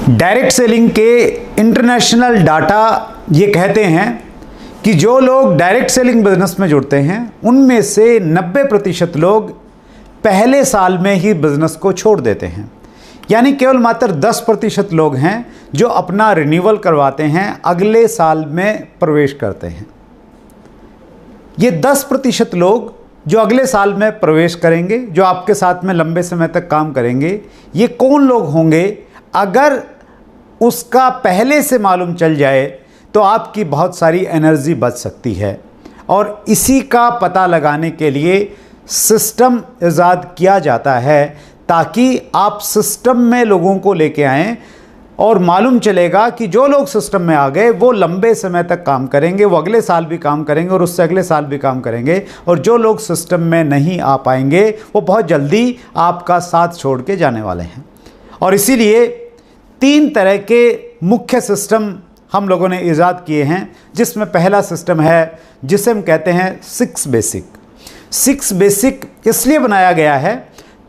Direct selling के international data ये कहते हैं कि जो लोग डायरेक्ट सेलिंग बिजनेस में जुड़ते हैं उनमें से 90% लोग पहले साल में ही बिजनेस को छोड़ देते हैं। यानी केवल मात्र 10% लोग हैं जो अपना रिन्यूअल करवाते हैं, अगले साल में प्रवेश करते हैं। ये 10% लोग जो अगले साल में प्रवेश करेंगे, जो आपके साथ में लंबे समय तक काम करेंगे, ये कौन लोग होंगे? अगर उसका पहले से मालूम चल जाए तो आपकी बहुत सारी एनर्जी बच सकती है। और इसी का पता लगाने के लिए सिस्टम इजाद किया जाता है, ताकि आप सिस्टम में लोगों को लेके आएं और मालूम चलेगा कि जो लोग सिस्टम में आ गए वो लंबे समय तक काम करेंगे, वो अगले साल भी काम करेंगे और उससे अगले साल भी काम करेंगे। और जो लोग सिस्टम में नहीं आ पाएंगे वो बहुत जल्दी आपका साथ छोड़ के जाने वाले हैं। और इसीलिए 3 तरह के मुख्य सिस्टम हम लोगों ने ईजाद किए हैं, जिसमें पहला सिस्टम है जिसे हम कहते हैं 6 बेसिक। 6 बेसिक इसलिए बनाया गया है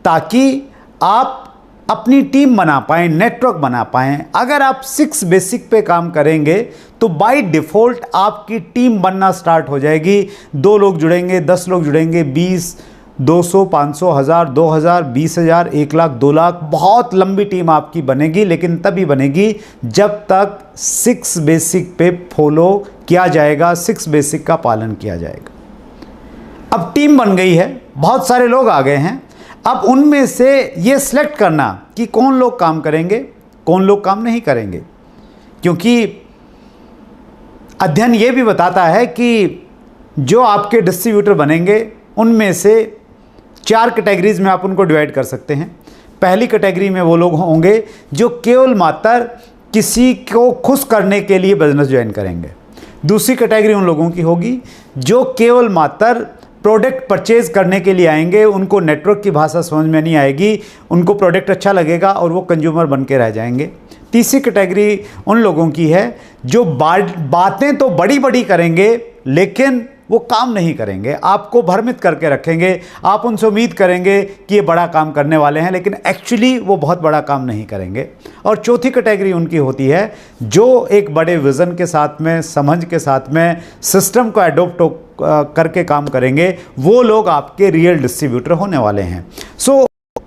ताकि आप अपनी टीम बना पाएँ, नेटवर्क बना पाएँ। अगर आप 6 बेसिक पे काम करेंगे तो बाय डिफ़ॉल्ट आपकी टीम बनना स्टार्ट हो जाएगी। 2 लोग जुड़ेंगे, 10 लोग जुड़ेंगे, 20, 200, 500, 1000, 2000, 20,000, 1 लाख, 2 लाख, बहुत लंबी टीम आपकी बनेगी। लेकिन तभी बनेगी जब तक 6 बेसिक पे फॉलो किया जाएगा, 6 बेसिक का पालन किया जाएगा। अब टीम बन गई है, बहुत सारे लोग आ गए हैं। अब उनमें से ये सिलेक्ट करना कि कौन लोग काम करेंगे, कौन लोग काम नहीं करेंगे, क्योंकि अध्ययन ये भी बताता है कि जो आपके डिस्ट्रीब्यूटर बनेंगे उनमें से 4 कैटेगरीज में आप उनको डिवाइड कर सकते हैं। पहली कैटेगरी में वो लोग होंगे जो केवल मात्र किसी को खुश करने के लिए बिजनेस ज्वाइन करेंगे। दूसरी कैटेगरी उन लोगों की होगी जो केवल मात्र प्रोडक्ट परचेज करने के लिए आएंगे, उनको नेटवर्क की भाषा समझ में नहीं आएगी, उनको प्रोडक्ट अच्छा लगेगा और वो कंज्यूमर बन के रह जाएंगे। तीसरी कैटेगरी उन लोगों की है जो बातें तो बड़ी बड़ी करेंगे लेकिन वो काम नहीं करेंगे, आपको भ्रमित करके रखेंगे। आप उनसे उम्मीद करेंगे कि ये बड़ा काम करने वाले हैं, लेकिन एक्चुअली वो बहुत बड़ा काम नहीं करेंगे। और चौथी कैटेगरी उनकी होती है जो एक बड़े विज़न के साथ में, समझ के साथ में, सिस्टम को एडोप्ट करके काम करेंगे। वो लोग आपके रियल डिस्ट्रीब्यूटर होने वाले हैं। सो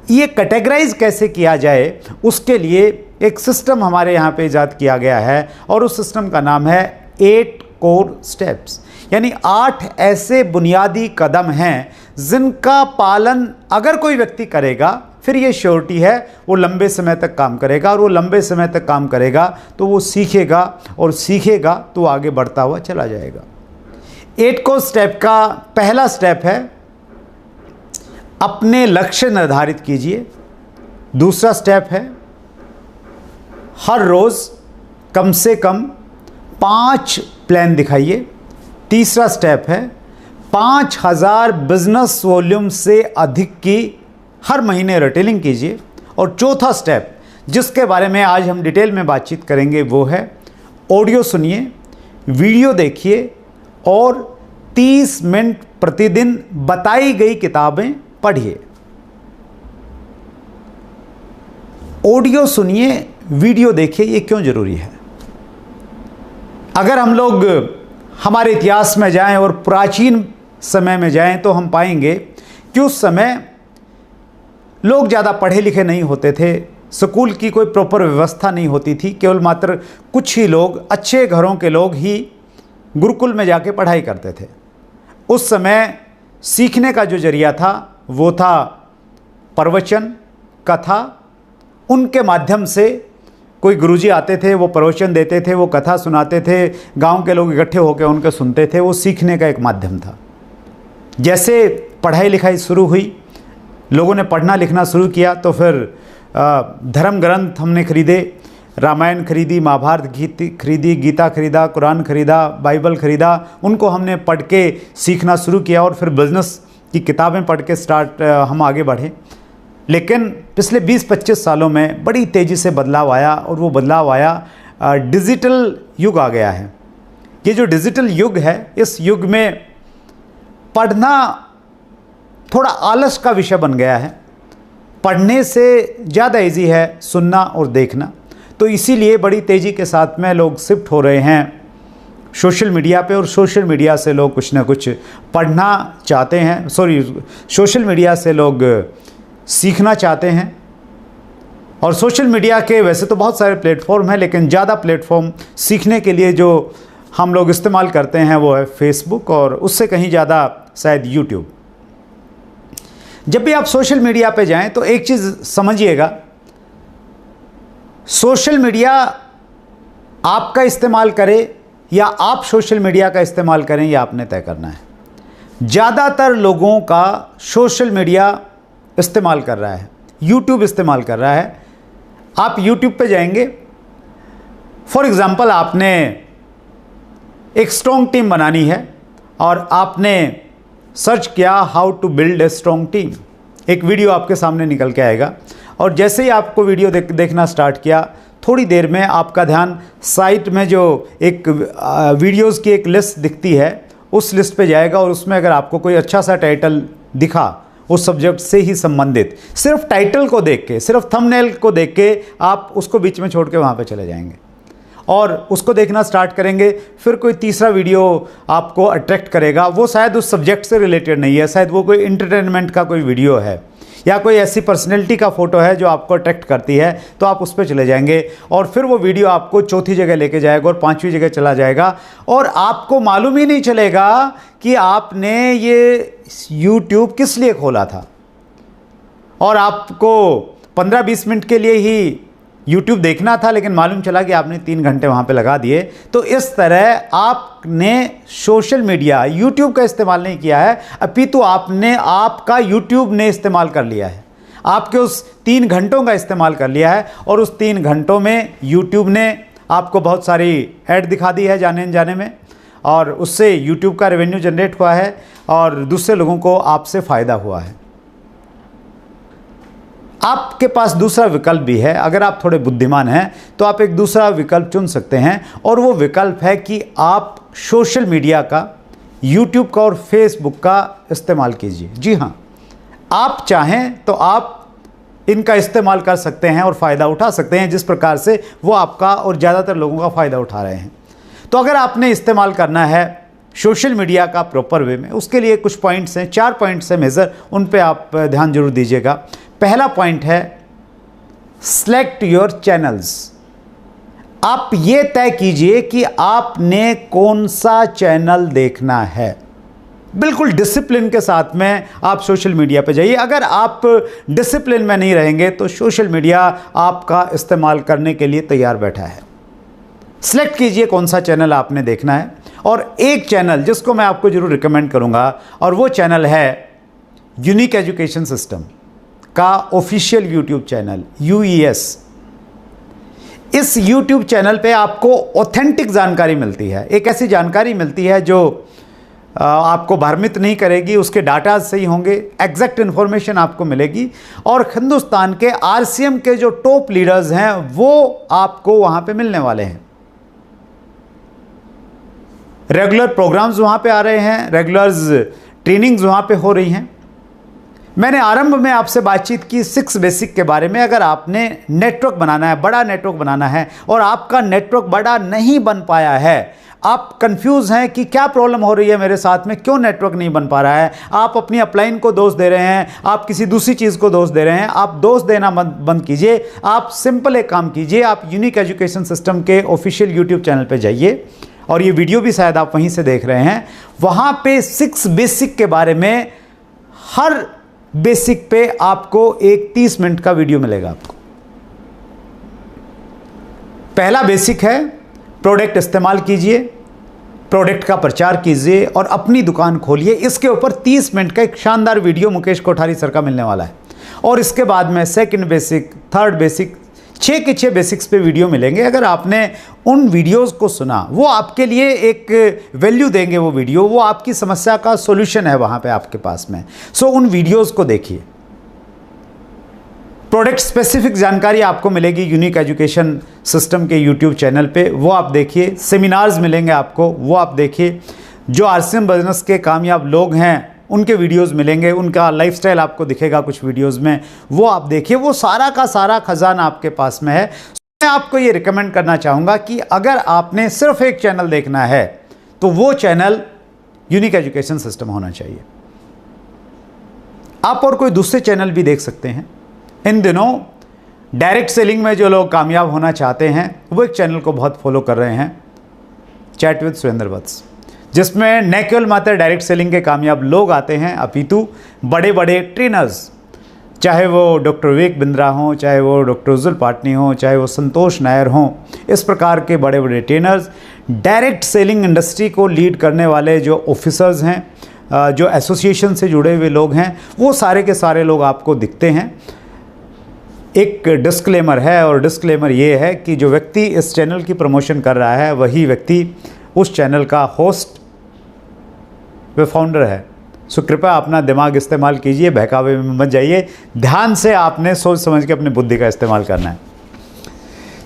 ये कैटेगराइज कैसे किया जाए, उसके लिए एक सिस्टम हमारे यहाँ पे ईजाद किया गया है और उस सिस्टम का नाम है 8 कोर स्टेप्स। यानी 8 ऐसे बुनियादी कदम हैं जिनका पालन अगर कोई व्यक्ति करेगा फिर ये श्योरिटी है वो लंबे समय तक काम करेगा। और वो लंबे समय तक काम करेगा तो वो सीखेगा और सीखेगा तो आगे बढ़ता हुआ चला जाएगा। 8 कोर स्टेप का पहला स्टेप है अपने लक्ष्य निर्धारित कीजिए। दूसरा स्टेप है हर रोज़ कम से कम 5 प्लान दिखाइए। तीसरा स्टेप है 5000 बिजनेस वॉल्यूम से अधिक की हर महीने रिटेलिंग कीजिए। और चौथा स्टेप जिसके बारे में आज हम डिटेल में बातचीत करेंगे वो है ऑडियो सुनिए, वीडियो देखिए और 30 मिनट प्रतिदिन बताई गई किताबें पढ़िए। ऑडियो सुनिए, वीडियो देखिए, ये क्यों ज़रूरी है? अगर हम लोग हमारे इतिहास में जाएं और प्राचीन समय में जाएं तो हम पाएंगे कि उस समय लोग ज़्यादा पढ़े लिखे नहीं होते थे, स्कूल की कोई प्रॉपर व्यवस्था नहीं होती थी, केवल मात्र कुछ ही लोग, अच्छे घरों के लोग ही गुरुकुल में जाके पढ़ाई करते थे। उस समय सीखने का जो जरिया था वो था प्रवचन, कथा। उनके माध्यम से कोई गुरुजी आते थे, वो प्रवचन देते थे, वो कथा सुनाते थे, गांव के लोग इकट्ठे होकर उनके सुनते थे। वो सीखने का एक माध्यम था। जैसे पढ़ाई लिखाई शुरू हुई, लोगों ने पढ़ना लिखना शुरू किया तो फिर धर्म ग्रंथ हमने खरीदे, रामायण खरीदी, महाभारत खरीदी, गीता खरीदा, कुरान खरीदा, बाइबल खरीदा। उनको हमने पढ़ के सीखना शुरू किया और फिर बिजनेस की किताबें पढ़ के हम आगे बढ़े। लेकिन पिछले 20-25 सालों में बड़ी तेज़ी से बदलाव आया और वो बदलाव आया डिजिटल युग आ गया है। ये जो डिजिटल युग है, इस युग में पढ़ना थोड़ा आलस का विषय बन गया है। पढ़ने से ज़्यादा इजी है सुनना और देखना। तो इसीलिए बड़ी तेज़ी के साथ में लोग शिफ्ट हो रहे हैं सोशल मीडिया पे, और सोशल मीडिया से लोग कुछ ना कुछ पढ़ना चाहते हैं, सोशल मीडिया से लोग सीखना चाहते हैं। और सोशल मीडिया के वैसे तो बहुत सारे प्लेटफॉर्म हैं, लेकिन ज़्यादा प्लेटफॉर्म सीखने के लिए जो हम लोग इस्तेमाल करते हैं वो है फेसबुक, और उससे कहीं ज़्यादा शायद यूट्यूब। जब भी आप सोशल मीडिया पे जाएं तो एक चीज़ समझिएगा, सोशल मीडिया आपका इस्तेमाल करे या आप सोशल मीडिया का इस्तेमाल करें, यह आपने तय करना है। ज़्यादातर लोगों का सोशल मीडिया इस्तेमाल कर रहा है, यूट्यूब इस्तेमाल कर रहा है। आप यूट्यूब पे जाएंगे, फॉर एग्ज़ाम्पल आपने एक स्ट्रॉन्ग टीम बनानी है और आपने सर्च किया how to build a strong team, एक वीडियो आपके सामने निकल के आएगा, और जैसे ही आपको वीडियो देखना स्टार्ट किया, थोड़ी देर में आपका ध्यान साइट में जो एक वीडियोस की एक लिस्ट दिखती है उस लिस्ट पे जाएगा, और उसमें अगर आपको कोई अच्छा सा टाइटल दिखा उस सब्जेक्ट से ही संबंधित, सिर्फ टाइटल को देख के, सिर्फ थंबनेल को देख के आप उसको बीच में छोड़ के वहाँ पे चले जाएंगे और उसको देखना स्टार्ट करेंगे। फिर कोई तीसरा वीडियो आपको अट्रैक्ट करेगा, वो शायद उस सब्जेक्ट से रिलेटेड नहीं है, शायद वो कोई इंटरटेनमेंट का कोई वीडियो है या कोई ऐसी पर्सनैलिटी का फ़ोटो है जो आपको अट्रैक्ट करती है, तो आप उस पर चले जाएंगे और फिर वो वीडियो आपको चौथी जगह लेके जाएगा और पांचवी जगह चला जाएगा, और आपको मालूम ही नहीं चलेगा कि आपने ये YouTube किस लिए खोला था। और आपको 15-20 मिनट के लिए ही YouTube देखना था, लेकिन मालूम चला कि आपने 3 घंटे वहाँ पे लगा दिए। तो इस तरह आपने सोशल मीडिया YouTube का इस्तेमाल नहीं किया है, अपितु आपने आपका YouTube ने इस्तेमाल कर लिया है, आपके उस 3 घंटों का इस्तेमाल कर लिया है, और उस 3 घंटों में YouTube ने आपको बहुत सारी ऐड दिखा दी है जाने अनजाने में, और उससे YouTube का रेवेन्यू जनरेट हुआ है और दूसरे लोगों को आपसे फ़ायदा हुआ है। आपके पास दूसरा विकल्प भी है, अगर आप थोड़े बुद्धिमान हैं तो आप एक दूसरा विकल्प चुन सकते हैं, और वो विकल्प है कि आप सोशल मीडिया का, YouTube का और Facebook का इस्तेमाल कीजिए। जी हाँ, आप चाहें तो आप इनका इस्तेमाल कर सकते हैं और फ़ायदा उठा सकते हैं, जिस प्रकार से वो आपका और ज़्यादातर लोगों का फ़ायदा उठा रहे हैं। तो अगर आपने इस्तेमाल करना है सोशल मीडिया का प्रॉपर वे में, उसके लिए कुछ पॉइंट्स हैं, 4 पॉइंट्स हैं मेजर, उन पे आप ध्यान जरूर दीजिएगा। पहला पॉइंट है सेलेक्ट योर चैनल्स। आप ये तय कीजिए कि आपने कौन सा चैनल देखना है। बिल्कुल डिसिप्लिन के साथ में आप सोशल मीडिया पे जाइए। अगर आप डिसिप्लिन में नहीं रहेंगे तो सोशल मीडिया आपका इस्तेमाल करने के लिए तैयार बैठा है। सेलेक्ट कीजिए कौन सा चैनल आपने देखना है, और एक चैनल जिसको मैं आपको जरूर रिकमेंड करूंगा, और वो चैनल है यूनिक एजुकेशन सिस्टम का ऑफिशियल यूट्यूब चैनल UES। इस यूट्यूब चैनल पे आपको ऑथेंटिक जानकारी मिलती है, एक ऐसी जानकारी मिलती है जो आपको भ्रमित नहीं करेगी, उसके डाटा सही होंगे, एग्जैक्ट इन्फॉर्मेशन आपको मिलेगी, और हिंदुस्तान के RCM के जो टॉप लीडर्स हैं वो आपको वहाँ पे मिलने वाले हैं। रेगुलर प्रोग्राम्स वहाँ पे आ रहे हैं, रेगुलर ट्रेनिंग्स वहाँ पे हो रही हैं। मैंने आरंभ में आपसे बातचीत की 6 बेसिक के बारे में। अगर आपने नेटवर्क बनाना है, बड़ा नेटवर्क बनाना है, और आपका नेटवर्क बड़ा नहीं बन पाया है, आप कंफ्यूज हैं कि क्या प्रॉब्लम हो रही है मेरे साथ में, क्यों नेटवर्क नहीं बन पा रहा है, आप अपनी अपलाइन को दोष दे रहे हैं, आप किसी दूसरी चीज़ को दोष दे रहे हैं, आप दोष देना बंद कीजिए। आप सिंपल एक काम कीजिए, आप यूनिक एजुकेशन सिस्टम के ऑफिशियल यूट्यूब चैनल पर जाइए, और ये वीडियो भी शायद आप वहीं से देख रहे हैं। वहाँ पे 6 बेसिक के बारे में, हर बेसिक पे आपको एक 30 मिनट का वीडियो मिलेगा आपको। पहला बेसिक है प्रोडक्ट इस्तेमाल कीजिए, प्रोडक्ट का प्रचार कीजिए और अपनी दुकान खोलिए। इसके ऊपर 30 मिनट का एक शानदार वीडियो मुकेश कोठारी सर का मिलने वाला है। और इसके बाद में सेकंड बेसिक, थर्ड बेसिक, 6 के 6 बेसिक्स पे वीडियो मिलेंगे। अगर आपने उन वीडियोस को सुना, वो आपके लिए एक वैल्यू देंगे, वो वीडियो, वो आपकी समस्या का सॉल्यूशन है वहाँ पे आपके पास में। सो उन वीडियोस को देखिए। प्रोडक्ट स्पेसिफिक जानकारी आपको मिलेगी यूनिक एजुकेशन सिस्टम के यूट्यूब चैनल पे, वो आप देखिए। सेमिनार्स मिलेंगे आपको, वो आप देखिए। जो RCM बिजनेस के कामयाब लोग हैं उनके वीडियोस मिलेंगे, उनका लाइफस्टाइल आपको दिखेगा कुछ वीडियोस में, वो आप देखिए। वो सारा का सारा खजाना आपके पास में है। मैं आपको ये रिकमेंड करना चाहूँगा कि अगर आपने सिर्फ एक चैनल देखना है तो वो चैनल यूनिक एजुकेशन सिस्टम होना चाहिए। आप और कोई दूसरे चैनल भी देख सकते हैं। इन दिनों डायरेक्ट सेलिंग में जो लोग कामयाब होना चाहते हैं वो एक चैनल को बहुत फॉलो कर रहे हैं, चैट विद सुरेंद्र वत्स, जिसमें न केवल मात्र डायरेक्ट सेलिंग के कामयाब लोग आते हैं अपितु बड़े बड़े ट्रेनर्स, चाहे वो डॉक्टर विवेक बिंद्रा हों, चाहे वो डॉक्टर उज्जवल पाटनी हों, चाहे वो संतोष नायर हों, इस प्रकार के बड़े बड़े ट्रेनर्स, डायरेक्ट सेलिंग इंडस्ट्री को लीड करने वाले जो ऑफिसर्स हैं, जो एसोसिएशन से जुड़े हुए लोग हैं, वो सारे के सारे लोग आपको दिखते हैं। एक डिस्क्लेमर है, और डिस्क्लेमर ये है कि जो व्यक्ति इस चैनल की प्रमोशन कर रहा है वही व्यक्ति उस चैनल का होस्ट व फाउंडर है। सो कृपया अपना दिमाग इस्तेमाल कीजिए, बहकावे में मत जाइए, ध्यान से आपने सोच समझ के अपनी बुद्धि का इस्तेमाल करना है।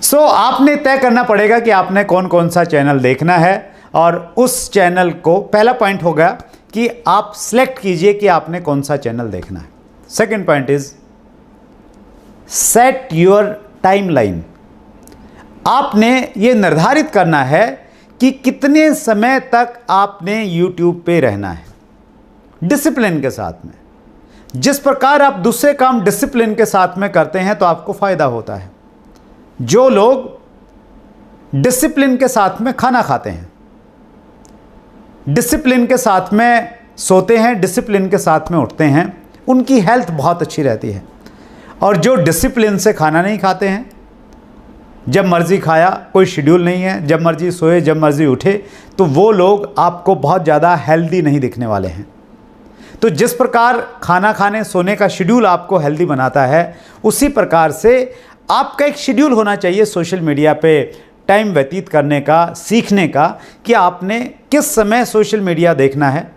सो आपने तय करना पड़ेगा कि आपने कौन कौन सा चैनल देखना है, और उस चैनल को, पहला पॉइंट हो गया कि आप सिलेक्ट कीजिए कि आपने कौन सा चैनल देखना है। Second point is set your timeline. आपने ये निर्धारित करना है कि कितने समय तक आपने यूट्यूब पे रहना है, डिसिप्लिन के साथ में। जिस प्रकार आप दूसरे काम डिसिप्लिन के साथ में करते हैं तो आपको फायदा होता है। जो लोग डिसिप्लिन के साथ में खाना खाते हैं, डिसिप्लिन के साथ में सोते हैं, डिसिप्लिन के साथ में उठते हैं, उनकी हेल्थ बहुत अच्छी रहती है। और जो डिसिप्लिन से खाना नहीं खाते हैं, जब मर्जी खाया, कोई शेड्यूल नहीं है, जब मर्जी सोए जब मर्जी उठे, तो वो लोग आपको बहुत ज़्यादा हेल्दी नहीं दिखने वाले हैं। तो जिस प्रकार खाना खाने सोने का शेड्यूल आपको हेल्दी बनाता है, उसी प्रकार से आपका एक शेड्यूल होना चाहिए सोशल मीडिया पे टाइम व्यतीत करने का, सीखने का, कि आपने किस समय सोशल मीडिया देखना है।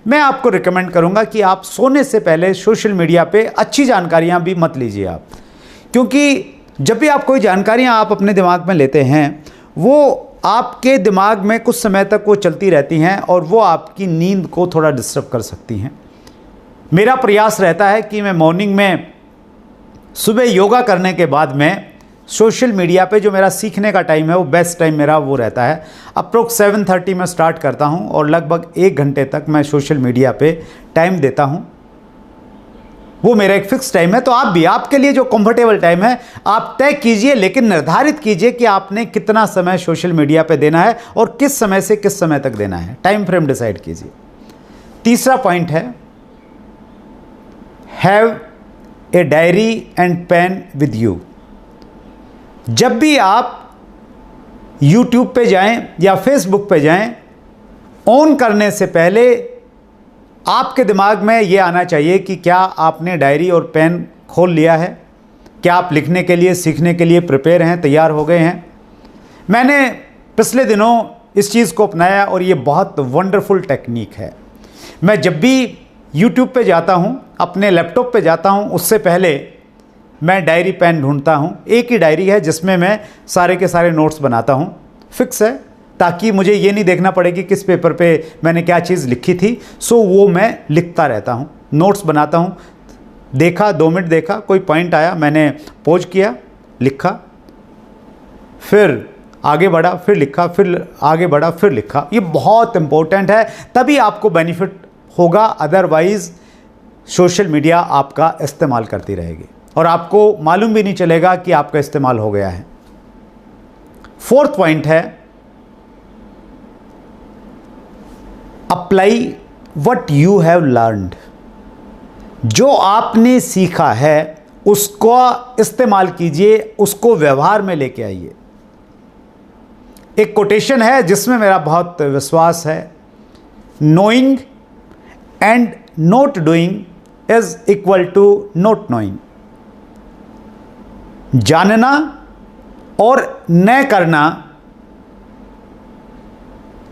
मैं आपको रिकमेंड करूंगा कि आप सोने से पहले सोशल मीडिया पे अच्छी जानकारियां भी मत लीजिए आप, क्योंकि जब भी आप कोई जानकारियां आप अपने दिमाग में लेते हैं, वो आपके दिमाग में कुछ समय तक वो चलती रहती हैं और वो आपकी नींद को थोड़ा डिस्टर्ब कर सकती हैं। मेरा प्रयास रहता है कि मैं मॉर्निंग में सुबह योगा करने के बाद में सोशल मीडिया पे जो मेरा सीखने का टाइम है, वो बेस्ट टाइम मेरा वो रहता है। अप्रोक्स 7:30 में स्टार्ट करता हूँ और लगभग 1 घंटे तक मैं सोशल मीडिया पे टाइम देता हूँ। वो मेरा एक फिक्स टाइम है। तो आप भी, आपके लिए जो कंफर्टेबल टाइम है आप तय कीजिए, लेकिन निर्धारित कीजिए कि आपने कितना समय सोशल मीडिया पे देना है और किस समय से किस समय तक देना है। टाइम फ्रेम डिसाइड कीजिए। तीसरा पॉइंट है, have a diary and pen with you. जब भी आप YouTube पे जाएं या Facebook पे जाएं, ऑन करने से पहले आपके दिमाग में ये आना चाहिए कि क्या आपने डायरी और पेन खोल लिया है, क्या आप लिखने के लिए, सीखने के लिए प्रिपेयर हैं, तैयार हो गए हैं। मैंने पिछले दिनों इस चीज़ को अपनाया और ये बहुत वंडरफुल टेक्निक है। मैं जब भी YouTube पे जाता हूँ, अपने लैपटॉप पे जाता हूँ, उससे पहले मैं डायरी पेन ढूंढता हूँ। एक ही डायरी है जिसमें मैं सारे के सारे नोट्स बनाता हूँ, फिक्स है, ताकि मुझे ये नहीं देखना पड़े कि किस पेपर पे मैंने क्या चीज़ लिखी थी। सो वो मैं लिखता रहता हूँ, नोट्स बनाता हूँ। देखा, 2 मिनट देखा, कोई पॉइंट आया, मैंने पॉज किया, लिखा, फिर आगे बढ़ा, फिर लिखा, फिर आगे बढ़ा, फिर लिखा। ये बहुत इंपॉर्टेंट है, तभी आपको बेनिफिट होगा, अदरवाइज़ सोशल मीडिया आपका इस्तेमाल करती रहेगी और आपको मालूम भी नहीं चलेगा कि आपका इस्तेमाल हो गया है। फोर्थ पॉइंट है, apply what you have learned. जो आपने सीखा है उसको इस्तेमाल कीजिए, उसको व्यवहार में लेके आइए। एक कोटेशन है जिसमें मेरा बहुत विश्वास है, knowing and not doing is equal to not knowing. जानना और न करना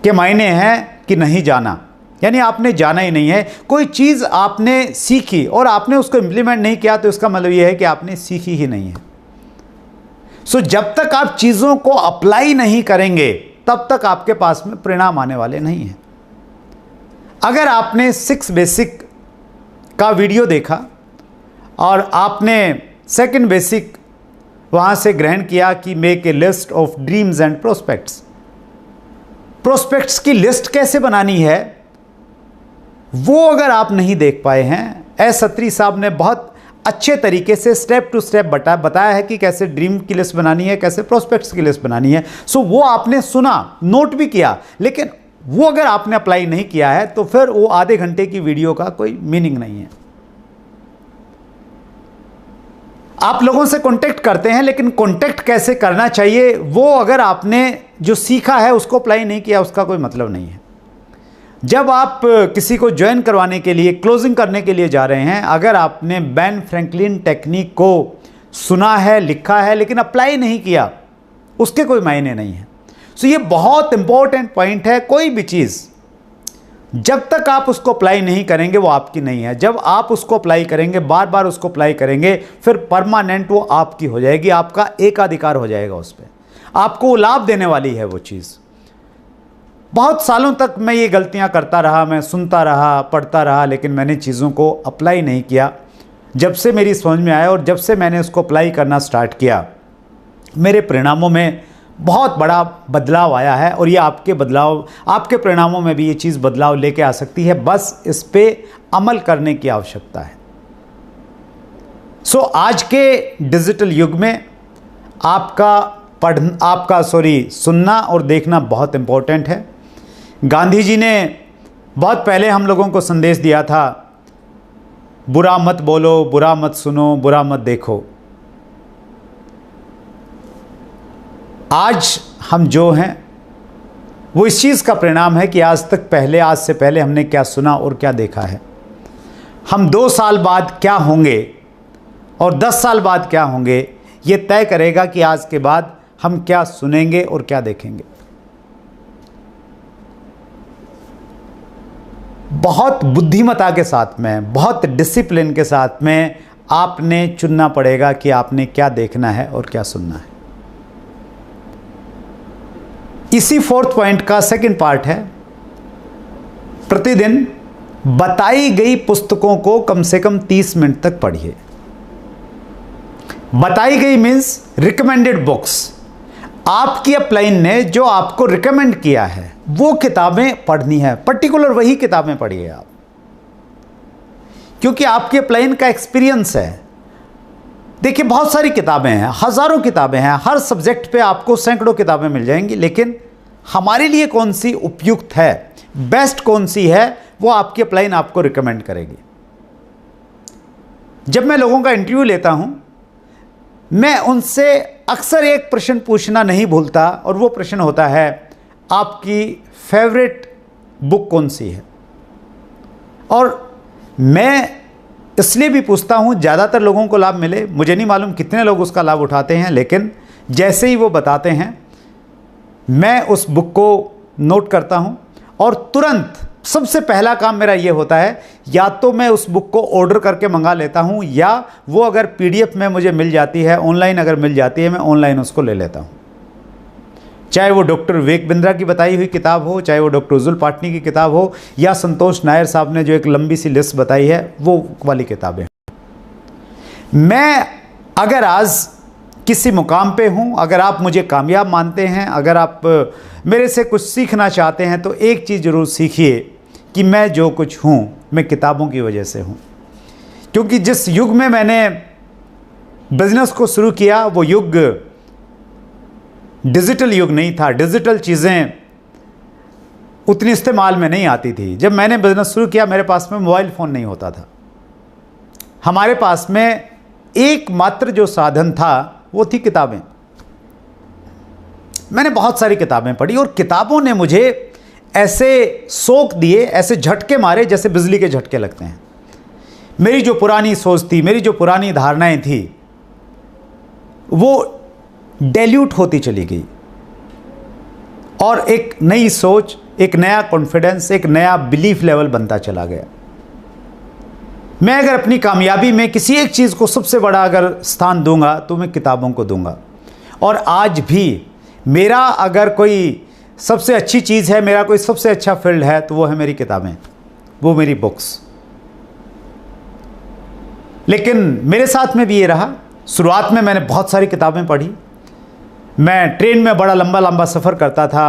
के मायने हैं कि नहीं जाना, यानी आपने जाना ही नहीं है। कोई चीज़ आपने सीखी और आपने उसको इम्प्लीमेंट नहीं किया तो इसका मतलब यह है कि आपने सीखी ही नहीं है। सो जब तक आप चीज़ों को अप्लाई नहीं करेंगे तब तक आपके पास में परिणाम आने वाले नहीं हैं। अगर आपने 6 बेसिक का वीडियो देखा और आपने 2nd बेसिक वहाँ से ग्रहण किया कि make a list of dreams and prospects. Prospects की लिस्ट कैसे बनानी है वो अगर आप नहीं देख पाए हैं, एस अत्री साहब ने बहुत अच्छे तरीके से स्टेप टू स्टेप बताया है कि कैसे ड्रीम की लिस्ट बनानी है, कैसे प्रोस्पेक्ट्स की लिस्ट बनानी है। सो वो आपने सुना, नोट भी किया, लेकिन वो अगर आपने अप्लाई नहीं किया है तो फिर वो आधे घंटे की वीडियो का कोई मीनिंग नहीं है। आप लोगों से कांटेक्ट करते हैं, लेकिन कांटेक्ट कैसे करना चाहिए वो अगर आपने जो सीखा है उसको अप्लाई नहीं किया, उसका कोई मतलब नहीं है। जब आप किसी को ज्वाइन करवाने के लिए, क्लोजिंग करने के लिए जा रहे हैं, अगर आपने बेन फ्रैंकलिन टेक्निक को सुना है, लिखा है, लेकिन अप्लाई नहीं किया, उसके कोई मायने नहीं है। सो ये बहुत इंपॉर्टेंट पॉइंट है। कोई भी चीज़ जब तक आप उसको अप्लाई नहीं करेंगे वो आपकी नहीं है। जब आप उसको अप्लाई करेंगे, बार बार उसको अप्लाई करेंगे, फिर परमानेंट वो आपकी हो जाएगी, आपका एकाधिकार हो जाएगा उस पर, आपको लाभ देने वाली है वो चीज़। बहुत सालों तक मैं ये गलतियां करता रहा, मैं सुनता रहा, पढ़ता रहा, लेकिन मैंने चीज़ों को अप्लाई नहीं किया। जब से मेरी समझ में आया और जब से मैंने उसको अप्लाई करना स्टार्ट किया, मेरे परिणामों में बहुत बड़ा बदलाव आया है। और ये आपके परिणामों में भी ये चीज़ बदलाव लेके आ सकती है, बस इस पे अमल करने की आवश्यकता है। सो आज के डिजिटल युग में आपका सुनना और देखना बहुत इंपॉर्टेंट है। गांधी जी ने बहुत पहले हम लोगों को संदेश दिया था, बुरा मत बोलो, बुरा मत सुनो, बुरा मत देखो। आज हम जो हैं वो इस चीज़ का परिणाम है कि आज से पहले हमने क्या सुना और क्या देखा है। हम 2 साल बाद क्या होंगे और 10 साल बाद क्या होंगे, ये तय करेगा कि आज के बाद हम क्या सुनेंगे और क्या देखेंगे। बहुत बुद्धिमता के साथ में, बहुत डिसिप्लिन के साथ में आपने चुनना पड़ेगा कि आपने क्या देखना है और क्या सुनना है। इसी 4th पॉइंट का सेकंड पार्ट है, प्रतिदिन बताई गई पुस्तकों को कम से कम 30 मिनट तक पढ़िए। बताई गई मीन्स रिकमेंडेड बुक्स। आपकी अपलाइन ने जो आपको रिकमेंड किया है वो किताबें पढ़नी है, पर्टिकुलर वही किताबें पढ़िए आप, क्योंकि आपके अपलाइन का एक्सपीरियंस है। देखिए बहुत सारी किताबें हैं, हज़ारों किताबें हैं, हर सब्जेक्ट पे आपको सैकड़ों किताबें मिल जाएंगी, लेकिन हमारे लिए कौन सी उपयुक्त है, बेस्ट कौन सी है, वो आपकी अपलाइन आपको रिकमेंड करेगी। जब मैं लोगों का इंटरव्यू लेता हूं, मैं उनसे अक्सर एक प्रश्न पूछना नहीं भूलता, और वो प्रश्न होता है, आपकी फेवरेट बुक कौन सी है। और मैं इसलिए भी पूछता हूँ ज़्यादातर लोगों को लाभ मिले। मुझे नहीं मालूम कितने लोग उसका लाभ उठाते हैं, लेकिन जैसे ही वो बताते हैं मैं उस बुक को नोट करता हूँ, और तुरंत सबसे पहला काम मेरा ये होता है, या तो मैं उस बुक को ऑर्डर करके मंगा लेता हूँ, या वो अगर PDF में मुझे मिल जाती है, ऑनलाइन अगर मिल जाती है, मैं ऑनलाइन उसको ले लेता हूँ। चाहे वो डॉक्टर विवेक बिंद्रा की बताई हुई किताब हो, चाहे वो डॉक्टर उज्जुल पाटनी की किताब हो, या संतोष नायर साहब ने जो एक लंबी सी लिस्ट बताई है वो वाली किताबें। मैं अगर आज किसी मुकाम पे हूँ, अगर आप मुझे कामयाब मानते हैं, अगर आप मेरे से कुछ सीखना चाहते हैं, तो एक चीज़ ज़रूर सीखिए कि मैं जो कुछ हूँ मैं किताबों की वजह से हूँ। क्योंकि जिस युग में मैंने बिजनेस को शुरू किया वो युग डिजिटल युग नहीं था। डिजिटल चीज़ें उतनी इस्तेमाल में नहीं आती थी। जब मैंने बिजनेस शुरू किया मेरे पास में मोबाइल फ़ोन नहीं होता था। हमारे पास में एकमात्र जो साधन था वो थी किताबें। मैंने बहुत सारी किताबें पढ़ी, और किताबों ने मुझे ऐसे सोख दिए, ऐसे झटके मारे जैसे बिजली के झटके लगते हैं। मेरी जो पुरानी सोच थी, मेरी जो पुरानी धारणाएं थी, वो डाइल्यूट होती चली गई, और एक नई सोच, एक नया कॉन्फिडेंस, एक नया बिलीफ लेवल बनता चला गया। मैं अगर अपनी कामयाबी में किसी एक चीज़ को सबसे बड़ा अगर स्थान दूंगा तो मैं किताबों को दूंगा। और आज भी मेरा अगर कोई सबसे अच्छी चीज़ है, मेरा कोई सबसे अच्छा फील्ड है, तो वो है मेरी किताबें, वो मेरी बुक्स। लेकिन मेरे साथ में भी ये रहा शुरुआत में मैंने बहुत सारी किताबें पढ़ी। मैं ट्रेन में बड़ा लंबा लंबा सफ़र करता था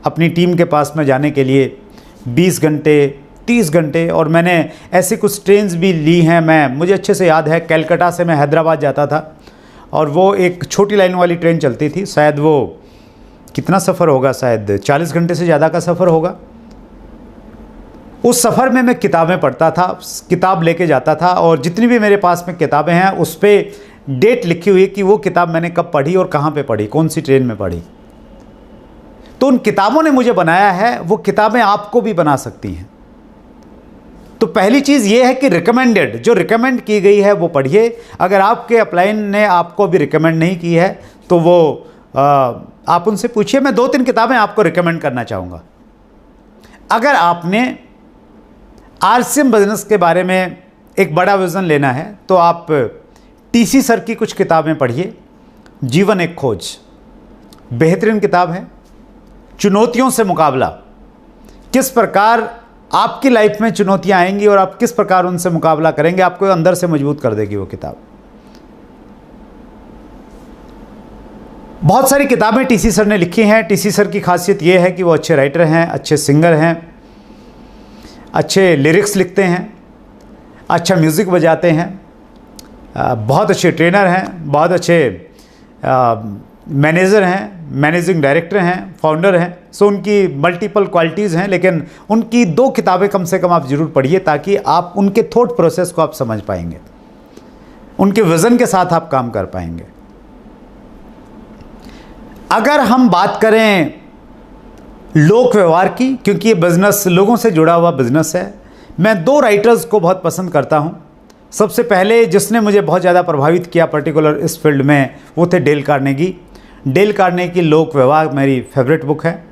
अपनी टीम के पास में जाने के लिए, 20 घंटे 30 घंटे। और मैंने ऐसी कुछ ट्रेन्स भी ली हैं। मुझे अच्छे से याद है, कलकत्ता से मैं हैदराबाद जाता था और वो एक छोटी लाइन वाली ट्रेन चलती थी। शायद वो कितना सफ़र होगा, शायद 40 घंटे से ज़्यादा का सफ़र होगा। उस सफ़र में मैं किताबें पढ़ता था, किताब लेके जाता था और जितनी भी मेरे पास में किताबें हैं उस पर डेट लिखी हुई है कि वो किताब मैंने कब पढ़ी और कहाँ पे पढ़ी, कौन सी ट्रेन में पढ़ी। तो उन किताबों ने मुझे बनाया है, वो किताबें आपको भी बना सकती हैं। तो पहली चीज़ ये है कि रिकमेंडेड, जो रिकमेंड की गई है वो पढ़िए। अगर आपके अपलाइन ने आपको भी रिकमेंड नहीं की है तो वो आप उनसे पूछिए। मैं 2-3 किताबें आपको रिकमेंड करना चाहूँगा। अगर आपने RCM बिजनेस के बारे में एक बड़ा विज़न लेना है तो आप TC सर की कुछ किताबें पढ़िए। जीवन एक खोज बेहतरीन किताब है। चुनौतियों से मुकाबला, किस प्रकार आपकी लाइफ में चुनौतियां आएंगी और आप किस प्रकार उनसे मुकाबला करेंगे, आपको अंदर से मजबूत कर देगी वो किताब। बहुत सारी किताबें TC सर ने लिखी हैं। TC सर की खासियत ये है कि वो अच्छे राइटर हैं, अच्छे सिंगर हैं, अच्छे लिरिक्स लिखते हैं, अच्छा म्यूज़िक बजाते हैं, बहुत अच्छे ट्रेनर हैं, बहुत अच्छे मैनेजर हैं, मैनेजिंग डायरेक्टर हैं, फाउंडर हैं। सो उनकी मल्टीपल क्वालिटीज़ हैं, लेकिन उनकी 2 किताबें कम से कम आप ज़रूर पढ़िए ताकि आप उनके थॉट प्रोसेस को आप समझ पाएंगे, उनके विज़न के साथ आप काम कर पाएंगे। अगर हम बात करें लोक व्यवहार की, क्योंकि ये बिज़नेस लोगों से जुड़ा हुआ बिज़नेस है, मैं 2 राइटर्स को बहुत पसंद करता हूँ। सबसे पहले जिसने मुझे बहुत ज़्यादा प्रभावित किया पर्टिकुलर इस फील्ड में, वो थे डेल कार्नेगी। डेल कार्नेगी लोक व्यवहार मेरी फेवरेट बुक है।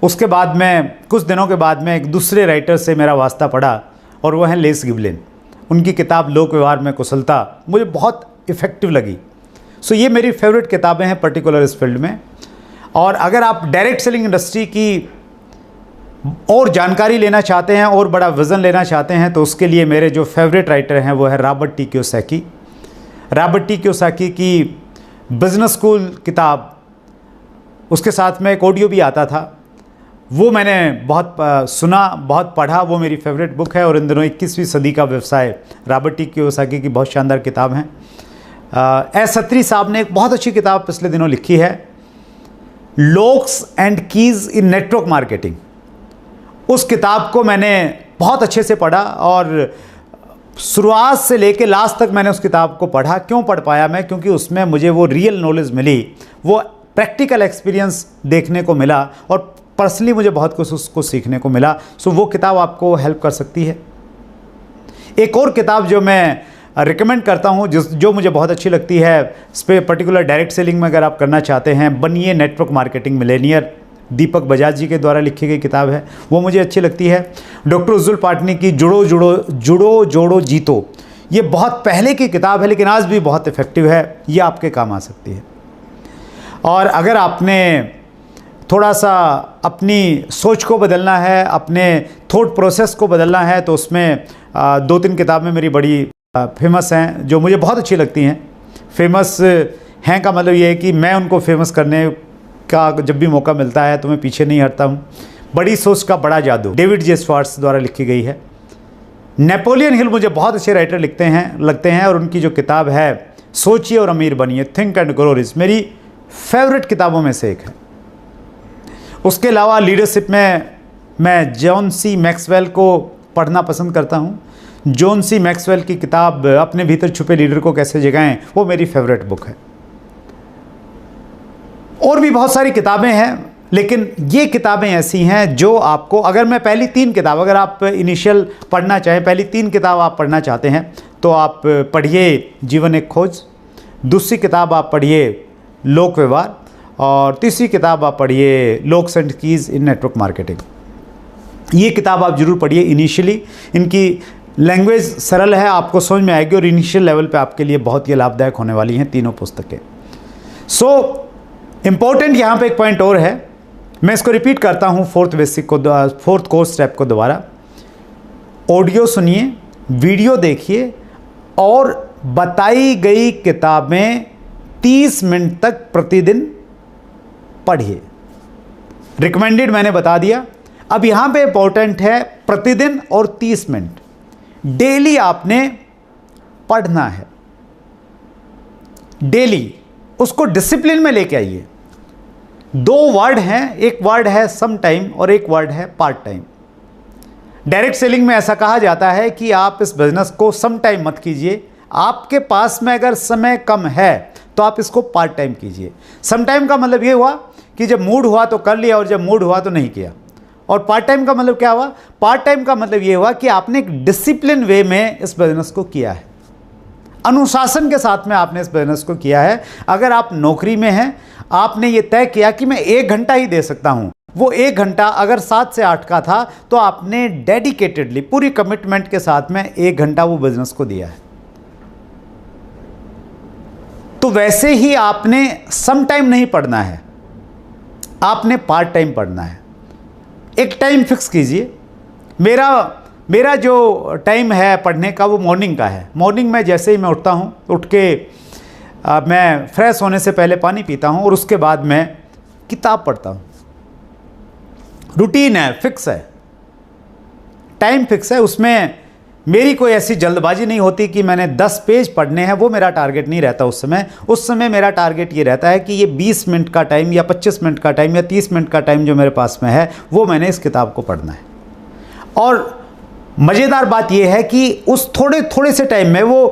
उसके बाद में कुछ दिनों के बाद में एक दूसरे राइटर से मेरा वास्ता पड़ा और वो हैं लेस गिबलिन। उनकी किताब लोक व्यवहार में कुशलता मुझे बहुत इफ़ेक्टिव लगी। सो ये मेरी फेवरेट किताबें हैं पर्टिकुलर इस फील्ड में। और अगर आप डायरेक्ट सेलिंग इंडस्ट्री की और जानकारी लेना चाहते हैं और बड़ा विज़न लेना चाहते हैं तो उसके लिए मेरे जो फेवरेट राइटर हैं वो है Robert T Kiyosaki. Robert T Kiyosaki की बिज़नेस स्कूल किताब, उसके साथ में एक ऑडियो भी आता था, वो मैंने बहुत सुना, बहुत पढ़ा। वो मेरी फेवरेट बुक है। और इन दिनों 21वीं सदी का व्यवसाय रॉबर्ट टी कियोसाकी की बहुत शानदार किताब है। एस सत्री साहब ने एक बहुत अच्छी किताब पिछले दिनों लिखी है, locks and keys in network marketing. उस किताब को मैंने बहुत अच्छे से पढ़ा और शुरुआत से लेकर लास्ट तक मैंने उस किताब को पढ़ा। क्यों पढ़ पाया मैं? क्योंकि उसमें मुझे वो रियल नॉलेज मिली, वो प्रैक्टिकल एक्सपीरियंस देखने को मिला और पर्सनली मुझे बहुत कुछ उसको सीखने को मिला। सो वो किताब आपको हेल्प कर सकती है। एक और किताब जो मैं रिकमेंड करता हूँ, जो मुझे बहुत अच्छी लगती है, इस पर पर्टिकुलर डायरेक्ट सेलिंग में अगर आप करना चाहते हैं, बनिए नेटवर्क मार्केटिंग मिलेनियर, दीपक बजाज जी के द्वारा लिखी गई किताब है, वो मुझे अच्छी लगती है। डॉक्टर उज्जुल पाटनी की जुड़ो जोड़ो जीतो, ये बहुत पहले की किताब है लेकिन आज भी बहुत इफ़ेक्टिव है, ये आपके काम आ सकती है। और अगर आपने थोड़ा सा अपनी सोच को बदलना है, अपने थॉट प्रोसेस को बदलना है, तो उसमें 2-3 किताबें मेरी बड़ी फेमस हैं जो मुझे बहुत अच्छी लगती हैं। फेमस हैं का मतलब ये है कि मैं उनको फेमस करने का जब भी मौका मिलता है तो मैं पीछे नहीं हटता हूँ। बड़ी सोच का बड़ा जादू, डेविड जे स्वार्ट्स द्वारा लिखी गई है। नेपोलियन हिल मुझे बहुत अच्छे राइटर लगते हैं और उनकी जो किताब है सोचिए और अमीर बनिए, थिंक एंड ग्रो रिच, मेरी फेवरेट किताबों में से एक है। उसके अलावा लीडरशिप में मैं जॉन सी मैक्सवेल को पढ़ना पसंद करता हूँ। जॉन सी मैक्सवेल की किताब अपने भीतर छुपे लीडर को कैसे जगाएं, वो मेरी फेवरेट बुक है। और भी बहुत सारी किताबें हैं लेकिन ये किताबें ऐसी हैं जो आपको, अगर मैं पहली 3 किताब, अगर आप इनिशियल पढ़ना चाहें, पहली 3 किताब आप पढ़ना चाहते हैं तो आप पढ़िए जीवन एक खोज, दूसरी किताब आप पढ़िए लोक व्यवहार और तीसरी किताब आप पढ़िए locks and keys in network marketing. ये किताब आप ज़रूर पढ़िए। इनिशियली इनकी लैंग्वेज सरल है, आपको समझ में आएगी और इनिशियल लेवल पे आपके लिए बहुत ही लाभदायक होने वाली हैं तीनों पुस्तकें। सो इम्पोर्टेंट यहाँ पे एक पॉइंट और है, मैं इसको रिपीट करता हूँ, 4th कोर्स स्टेप को दोबारा। ऑडियो सुनिए, वीडियो देखिए और बताई गई किताबें 30 मिनट तक प्रतिदिन पढ़िए। रिकमेंडेड मैंने बता दिया। अब यहां पे इंपॉर्टेंट है प्रतिदिन और 30 मिनट डेली आपने पढ़ना है। डेली उसको डिसिप्लिन में लेके आइए। 2 वर्ड हैं, एक वर्ड है सम टाइम और एक वर्ड है पार्ट टाइम। डायरेक्ट सेलिंग में ऐसा कहा जाता है कि आप इस बिजनेस को सम टाइम मत कीजिए। आपके पास में अगर समय कम है तो आप इसको पार्ट टाइम कीजिए। सम टाइम का मतलब ये हुआ कि जब मूड हुआ तो कर लिया और जब मूड हुआ तो नहीं किया। और पार्ट टाइम का मतलब क्या हुआ? पार्ट टाइम का मतलब ये हुआ कि आपने एक डिसिप्लिन वे में इस बिजनेस को किया है, अनुशासन के साथ में आपने इस बिजनेस को किया है। अगर आप नौकरी में हैं, आपने ये तय किया कि मैं 1 घंटा ही दे सकता हूं, वो 1 घंटा अगर 7 से 8 का था तो आपने डेडिकेटेडली पूरी कमिटमेंट के साथ में 1 घंटा वो बिजनेस को दिया है। तो वैसे ही आपने सम टाइम नहीं पढ़ना है, आपने पार्ट टाइम पढ़ना है। एक टाइम फिक्स कीजिए। मेरा जो टाइम है पढ़ने का वो मॉर्निंग का है। मॉर्निंग में जैसे ही मैं उठता हूँ, उठ के मैं फ्रेश होने से पहले पानी पीता हूँ और उसके बाद मैं किताब पढ़ता हूँ। रूटीन है, फिक्स है, टाइम फिक्स है। उसमें मेरी कोई ऐसी जल्दबाजी नहीं होती कि मैंने 10 पेज पढ़ने हैं, वो मेरा टारगेट नहीं रहता उस समय मेरा टारगेट ये रहता है कि ये 20 मिनट का टाइम या 25 मिनट का टाइम या 30 मिनट का टाइम जो मेरे पास में है वो मैंने इस किताब को पढ़ना है। और मज़ेदार बात यह है कि उस थोड़े से टाइम में वो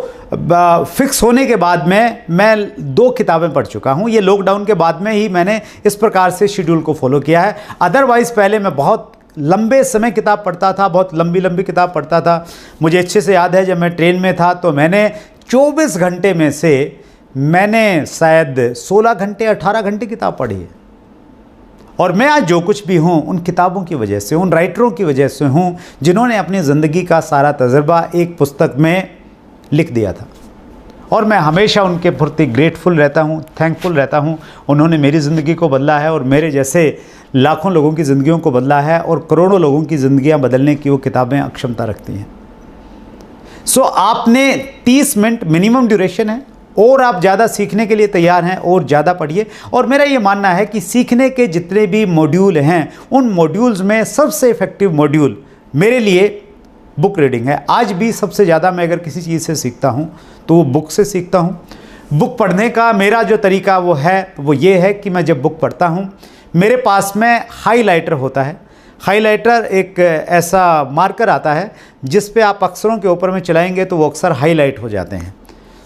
फिक्स होने के बाद में मैं 2 किताबें पढ़ चुका हूँ। ये लॉकडाउन के बाद में ही मैंने इस प्रकार से शेड्यूल को फॉलो किया है। अदरवाइज़ पहले मैं बहुत लंबे समय किताब पढ़ता था, बहुत लंबी किताब पढ़ता था। मुझे अच्छे से याद है जब मैं ट्रेन में था तो मैंने 24 घंटे में से मैंने शायद 16 घंटे 18 घंटे किताब पढ़ी है। और मैं आज जो कुछ भी हूँ उन किताबों की वजह से, उन राइटरों की वजह से हूँ जिन्होंने अपनी ज़िंदगी का सारा तजुर्बा एक पुस्तक में लिख दिया था। और मैं हमेशा उनके प्रति ग्रेटफुल रहता हूँ, थैंकफुल रहता हूँ। उन्होंने मेरी ज़िंदगी को बदला है और मेरे जैसे लाखों लोगों की ज़िंदगियों को बदला है और करोड़ों लोगों की ज़िंदगियाँ बदलने की वो किताबें अक्षमता रखती हैं। सो आपने 30 मिनट मिनिमम ड्यूरेशन है और आप ज़्यादा सीखने के लिए तैयार हैं और ज़्यादा पढ़िए। और मेरा ये मानना है कि सीखने के जितने भी मॉड्यूल हैं उन मॉड्यूल्स में सबसे इफ़ेक्टिव मॉड्यूल मेरे लिए बुक रीडिंग है। आज भी सबसे ज़्यादा मैं अगर किसी चीज़ से सीखता हूँ तो वो बुक से सीखता हूँ। बुक पढ़ने का मेरा जो तरीका वो ये है कि मैं जब बुक पढ़ता हूँ मेरे पास में हाइलाइटर होता है। हाइलाइटर एक ऐसा मार्कर आता है जिस पे आप अक्षरों के ऊपर में चलाएंगे तो वो अक्षर हाईलाइट हो जाते हैं।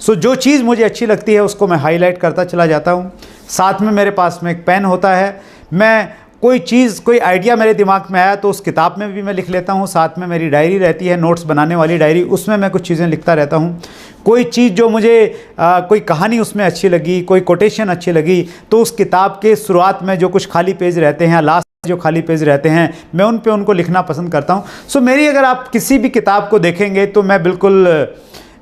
सो जो चीज़ मुझे अच्छी लगती है उसको मैं हाईलाइट करता चला जाता हूँ। साथ में मेरे पास में एक पेन होता है। मैं कोई आइडिया मेरे दिमाग में आया तो उस किताब में भी मैं लिख लेता हूँ। साथ में मेरी डायरी रहती है, नोट्स बनाने वाली डायरी, उसमें मैं कुछ चीज़ें लिखता रहता हूँ। कोई चीज़ जो मुझे कोई कहानी उसमें अच्छी लगी, कोई कोटेशन अच्छी लगी तो उस किताब के शुरुआत में जो कुछ खाली पेज रहते हैं, लास्ट जो खाली पेज रहते हैं, मैं उन पे उनको लिखना पसंद करता हूँ। सो मेरी अगर आप किसी भी किताब को देखेंगे तो मैं बिल्कुल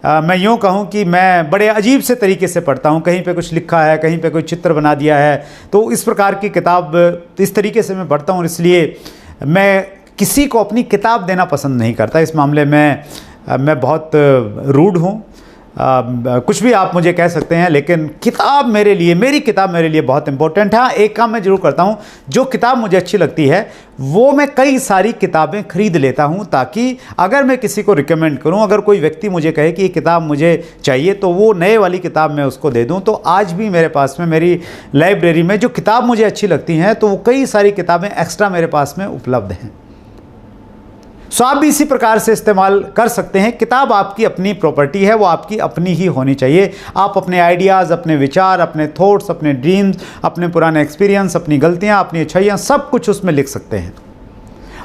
मैं यूँ कहूँ कि मैं बड़े अजीब से तरीके से पढ़ता हूँ। कहीं पे कुछ लिखा है, कहीं पे कोई चित्र बना दिया है, तो इस प्रकार की किताब इस तरीके से मैं पढ़ता हूँ। इसलिए मैं किसी को अपनी किताब देना पसंद नहीं करता। इस मामले में मैं बहुत रूड हूँ। कुछ भी आप मुझे कह सकते हैं, लेकिन मेरी किताब मेरे लिए बहुत इंपॉर्टेंट है। हाँ, एक काम मैं ज़रूर करता हूँ, जो किताब मुझे अच्छी लगती है वो मैं कई सारी किताबें खरीद लेता हूँ ताकि अगर मैं किसी को रिकमेंड करूँ, अगर कोई व्यक्ति मुझे कहे कि ये किताब मुझे चाहिए तो वो नए वाली किताब मैं उसको दे दूँ। तो आज भी मेरे पास में मेरी लाइब्रेरी में जो किताब मुझे अच्छी लगती हैं तो वो कई सारी किताबें एक्स्ट्रा मेरे पास में उपलब्ध हैं। सो आप भी इसी प्रकार से इस्तेमाल कर सकते हैं। किताब आपकी अपनी प्रॉपर्टी है, वो आपकी अपनी ही होनी चाहिए। आप अपने आइडियाज़, अपने विचार, अपने थॉट्स, अपने ड्रीम्स, अपने पुराने एक्सपीरियंस, अपनी गलतियाँ, अपनी अच्छाइयाँ, सब कुछ उसमें लिख सकते हैं।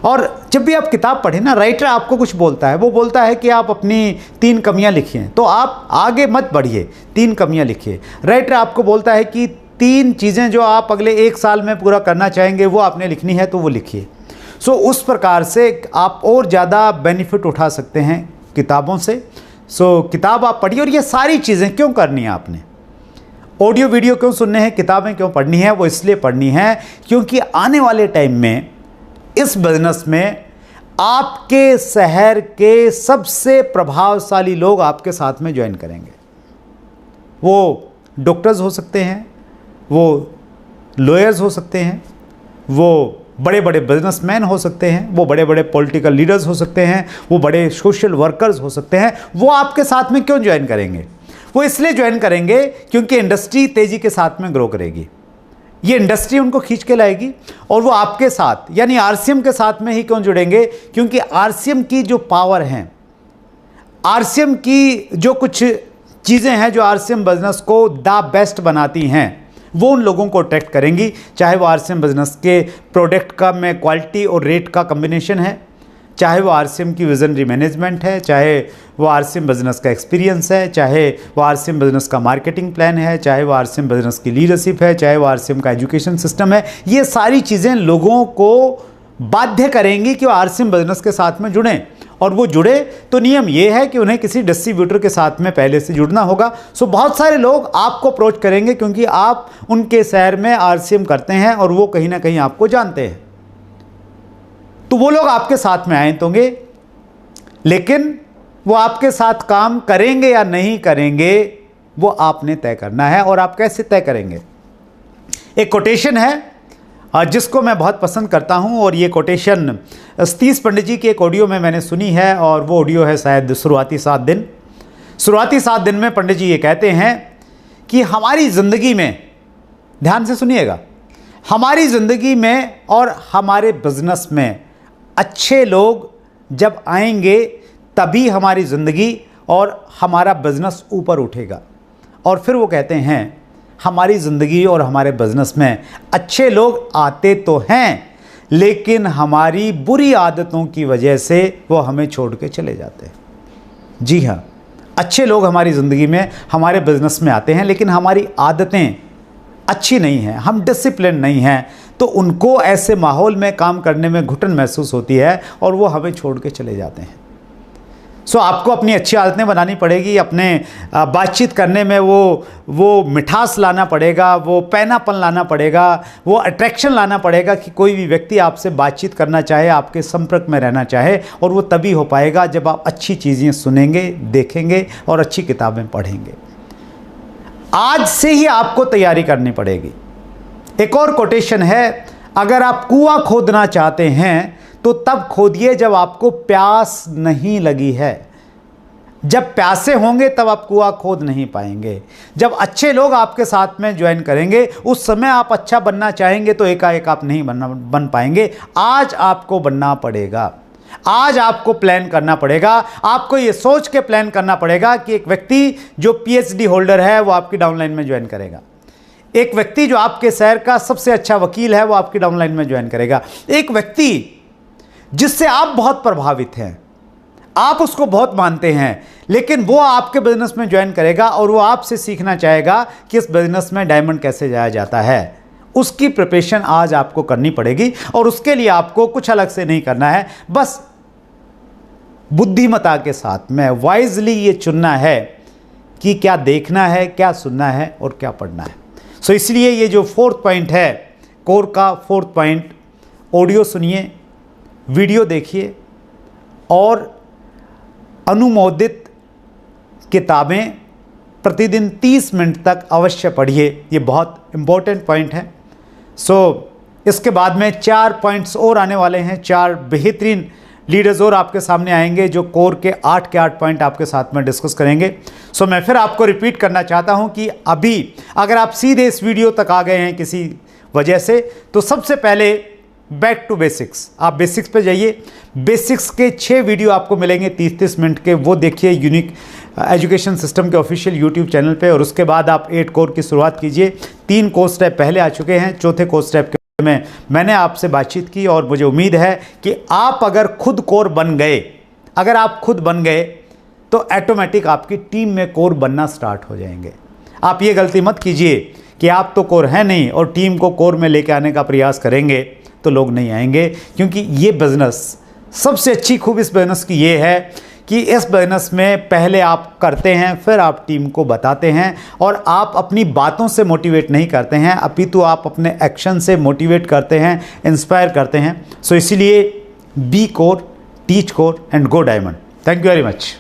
और जब भी आप किताब पढ़ें ना, राइटर आपको कुछ बोलता है, वो बोलता है कि आप अपनी 3 कमियाँ लिखिए, तो आप आगे मत बढ़िए, 3 कमियाँ लिखिए। राइटर आपको बोलता है कि 3 चीज़ें जो आप अगले 1 साल में पूरा करना चाहेंगे वो आपने लिखनी है, तो वो लिखिए। सो उस प्रकार से आप और ज़्यादा बेनिफिट उठा सकते हैं किताबों से। सो किताब आप पढ़िए। और ये सारी चीज़ें क्यों करनी है आपने? ऑडियो वीडियो क्यों सुनने हैं, किताबें क्यों पढ़नी है? वो इसलिए पढ़नी है क्योंकि आने वाले टाइम में इस बिजनेस में आपके शहर के सबसे प्रभावशाली लोग आपके साथ में ज्वाइन करेंगे। वो डॉक्टर्स हो सकते हैं, वो लॉयर्स हो सकते हैं, वो बड़े बड़े बिजनेसमैन हो सकते हैं, वो बड़े बड़े पॉलिटिकल लीडर्स हो सकते हैं, वो बड़े सोशल वर्कर्स हो सकते हैं। वो आपके साथ में क्यों ज्वाइन करेंगे? वो इसलिए ज्वाइन करेंगे क्योंकि इंडस्ट्री तेज़ी के साथ में ग्रो करेगी, ये इंडस्ट्री उनको खींच के लाएगी और वो आपके साथ यानी आरसीएम के साथ में ही क्यों जुड़ेंगे? क्योंकि आरसीएम की जो पावर हैं, आरसीएम की जो कुछ चीज़ें हैं जो आरसीएम बिजनेस को द बेस्ट बनाती हैं, वो उन लोगों को अट्रैक्ट करेंगी। चाहे वो आरसीएम बिजनेस के प्रोडक्ट का में क्वालिटी और रेट का कम्बिनेशन है, चाहे वो आरसीएम की विजनरी मैनेजमेंट है, चाहे वो आरसीएम बिजनेस का एक्सपीरियंस है, चाहे वो आरसीएम बिजनेस का मार्केटिंग प्लान है, चाहे वो आरसीएम बिजनेस की लीडरशिप है, चाहे वो आरसीएम का एजुकेशन सिस्टम है। ये सारी चीज़ें लोगों को बाध्य करेंगी कि वो आरसीएम बिजनेस के साथ में जुड़ें, और वो जुड़े तो नियम ये है कि उन्हें किसी डिस्ट्रीब्यूटर के साथ में पहले से जुड़ना होगा। सो बहुत सारे लोग आपको अप्रोच करेंगे क्योंकि आप उनके शहर में आरसीएम करते हैं और वो कहीं ना कहीं आपको जानते हैं, तो वो लोग आपके साथ में आए होंगे। लेकिन वो आपके साथ काम करेंगे या नहीं करेंगे वो आपने तय करना है। और आप कैसे तय करेंगे? एक कोटेशन है जिसको मैं बहुत पसंद करता हूं, और ये कोटेशन सतीश पंडित जी की एक ऑडियो में मैंने सुनी है, और वो ऑडियो है शायद शुरुआती 7 दिन। शुरुआती 7 दिन में पंडित जी ये कहते हैं कि हमारी ज़िंदगी में, ध्यान से सुनिएगा, हमारी ज़िंदगी में और हमारे बिजनेस में अच्छे लोग जब आएंगे तभी हमारी ज़िंदगी और हमारा बिजनेस ऊपर उठेगा। और फिर वो कहते हैं हमारी ज़िंदगी और हमारे बिजनेस में अच्छे लोग आते तो हैं, लेकिन हमारी बुरी आदतों की वजह से वो हमें छोड़ के चले जाते हैं। जी हाँ, अच्छे लोग हमारी ज़िंदगी में, हमारे बिजनेस में आते हैं, लेकिन हमारी आदतें अच्छी नहीं हैं, हम डिसिप्लिन नहीं हैं, तो उनको ऐसे माहौल में काम करने में घुटन महसूस होती है और वो हमें छोड़ के चले जाते हैं। सो आपको अपनी अच्छी आदतें बनानी पड़ेगी, अपने बातचीत करने में वो मिठास लाना पड़ेगा, वो पैनापन लाना पड़ेगा, वो अट्रैक्शन लाना पड़ेगा कि कोई भी व्यक्ति आपसे बातचीत करना चाहे, आपके संपर्क में रहना चाहे। और वो तभी हो पाएगा जब आप अच्छी चीज़ें सुनेंगे, देखेंगे और अच्छी किताबें पढ़ेंगे। आज से ही आपको तैयारी करनी पड़ेगी। एक और कोटेशन है, अगर आप कुआं खोदना चाहते हैं तो तब खोदिए जब आपको प्यास नहीं लगी है। जब प्यासे होंगे तब आप कुआं खोद नहीं पाएंगे। जब अच्छे लोग आपके साथ में ज्वाइन करेंगे उस समय आप अच्छा बनना चाहेंगे तो एकाएक आप नहीं बन पाएंगे। आज आपको बनना पड़ेगा, आज आपको प्लान करना पड़ेगा। आपको ये सोच के प्लान करना पड़ेगा कि एक व्यक्ति जो पीएचडी होल्डर है वो आपकी डाउनलाइन में ज्वाइन करेगा, एक व्यक्ति जो आपके शहर का सबसे अच्छा वकील है वो आपकी डाउनलाइन में ज्वाइन करेगा, एक व्यक्ति जिससे आप बहुत प्रभावित हैं, आप उसको बहुत मानते हैं, लेकिन वो आपके बिजनेस में ज्वाइन करेगा और वो आपसे सीखना चाहेगा कि इस बिजनेस में डायमंड कैसे जाया जाता है। उसकी प्रिपरेशन आज आपको करनी पड़ेगी और उसके लिए आपको कुछ अलग से नहीं करना है, बस बुद्धिमता के साथ में वाइजली ये चुनना है कि क्या देखना है, क्या सुनना है और क्या पढ़ना है। सो इसलिए ये जो 4th पॉइंट है, कोर का 4th पॉइंट, ऑडियो सुनिए, वीडियो देखिए और अनुमोदित किताबें प्रतिदिन 30 मिनट तक अवश्य पढ़िए। ये बहुत इंपॉर्टेंट पॉइंट है। सो इसके बाद में 4 पॉइंट्स और आने वाले हैं, 4 बेहतरीन लीडर्स और आपके सामने आएंगे जो कोर के 8 पॉइंट आपके साथ में डिस्कस करेंगे। सो मैं फिर आपको रिपीट करना चाहता हूं कि अभी अगर आप सीधे इस वीडियो तक आ गए हैं किसी वजह से, तो सबसे पहले बैक टू बेसिक्स, आप बेसिक्स पे जाइए। बेसिक्स के 6 वीडियो आपको मिलेंगे 30-30 मिनट के, वो देखिए यूनिक एजुकेशन सिस्टम के ऑफिशियल यूट्यूब चैनल पे। और उसके बाद आप 8 कोर की शुरुआत कीजिए। 3 कोर्स स्टेप पहले आ चुके हैं, 4थे कोर्स स्टेप के में मैंने आपसे बातचीत की और मुझे उम्मीद है कि आप अगर खुद कोर बन गए, अगर आप खुद बन गए तो ऑटोमेटिक आपकी टीम में कोर बनना स्टार्ट हो जाएंगे। आप ये गलती मत कीजिए कि आप तो कोर हैं नहीं और टीम को कोर में लेके आने का प्रयास करेंगे तो लोग नहीं आएंगे। क्योंकि ये बिजनेस, सबसे अच्छी खूब इस बिजनेस की ये है कि इस बिजनेस में पहले आप करते हैं, फिर आप टीम को बताते हैं, और आप अपनी बातों से मोटिवेट नहीं करते हैं, अपितु आप अपने एक्शन से मोटिवेट करते हैं, इंस्पायर करते हैं। सो इसीलिए be core, teach core and go diamond. Thank you very much.